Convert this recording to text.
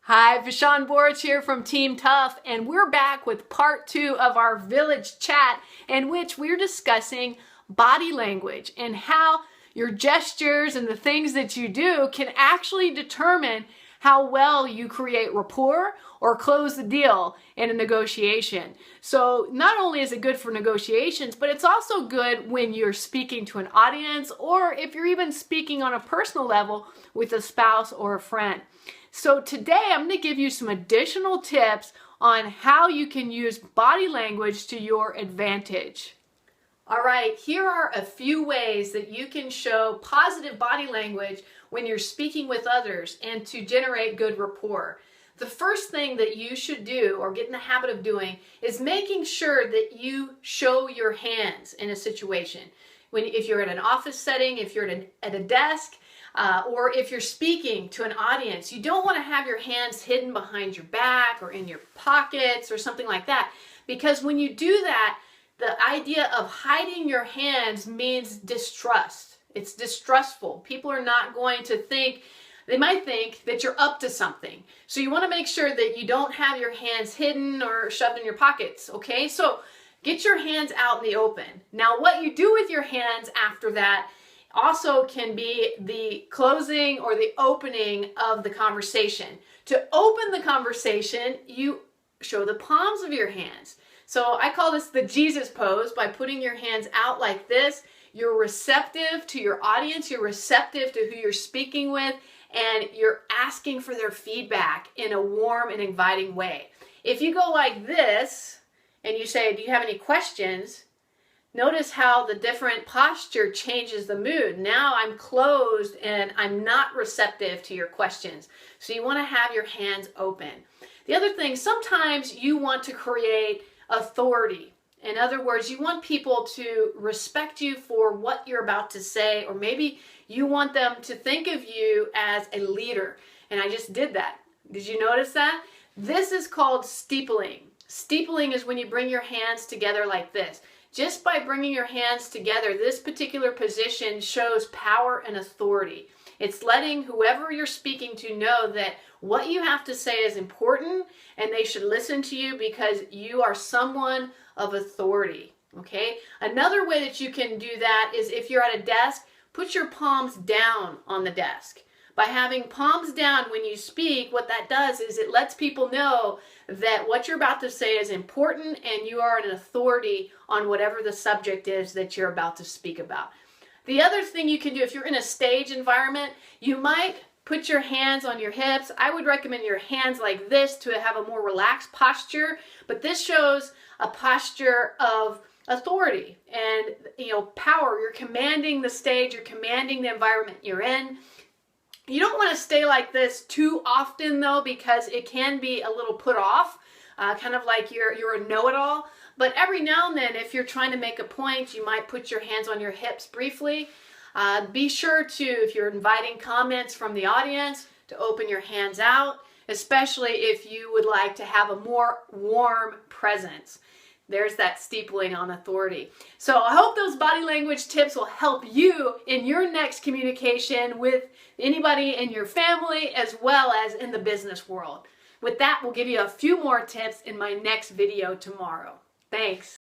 Hi, Vishan Borich here from Team Tough, and we're back with part 2 of our village chat in which we're discussing body language and how your gestures and the things that you do can actually determine how well you create rapport or close the deal in a negotiation. So not only is it good for negotiations, but it's also good when you're speaking to an audience or if you're even speaking on a personal level with a spouse or a friend. So today I'm going to give you some additional tips on how you can use body language to your advantage. All right, here are a few ways that you can show positive body language when you're speaking with others and to generate good rapport. The first thing that you should do or get in the habit of doing is making sure that you show your hands in a situation. If you're at an office setting, if you're at a desk, or if you're speaking to an audience, you don't want to have your hands hidden behind your back or in your pockets or something like that. Because when you do that, the idea of hiding your hands means distrust. It's distrustful. People are not going to think, they might think that you're up to something. So you want to make sure that you don't have your hands hidden or shoved in your pockets, okay? So get your hands out in the open. Now what you do with your hands after that also can be the closing or the opening of the conversation. To open the conversation, you show the palms of your hands. So I call this the Jesus pose. By putting your hands out like this, you're receptive to your audience, you're receptive to who you're speaking with, and you're asking for their feedback in a warm and inviting way. If you go like this and you say, "Do you have any questions?" Notice how the different posture changes the mood. Now I'm closed and I'm not receptive to your questions. So you want to have your hands open. The other thing, sometimes you want to create authority. In other words, you want people to respect you for what you're about to say, or maybe you want them to think of you as a leader. And I just did that. Did you notice that? This is called steepling. Steepling is when you bring your hands together like this. Just by bringing your hands together, this particular position shows power and authority. It's letting whoever you're speaking to know that what you have to say is important and they should listen to you because you are someone of authority, okay? Another way that you can do that is if you're at a desk, put your palms down on the desk. By having palms down when you speak, what that does is it lets people know that what you're about to say is important and you are an authority on whatever the subject is that you're about to speak about. The other thing you can do if you're in a stage environment, you might put your hands on your hips. I would recommend your hands like this to have a more relaxed posture, but this shows a posture of authority and power. You're commanding the stage, you're commanding the environment you're in. You don't want to stay like this too often though, because it can be a little put off, kind of like you're a know-it-all. But every now and then, if you're trying to make a point, you might put your hands on your hips briefly. Be sure to, if you're inviting comments from the audience, to open your hands out, especially if you would like to have a more warm presence. There's that steepling on authority. So I hope those body language tips will help you in your next communication with anybody in your family as well as in the business world. With that, we'll give you a few more tips in my next video tomorrow. Thanks.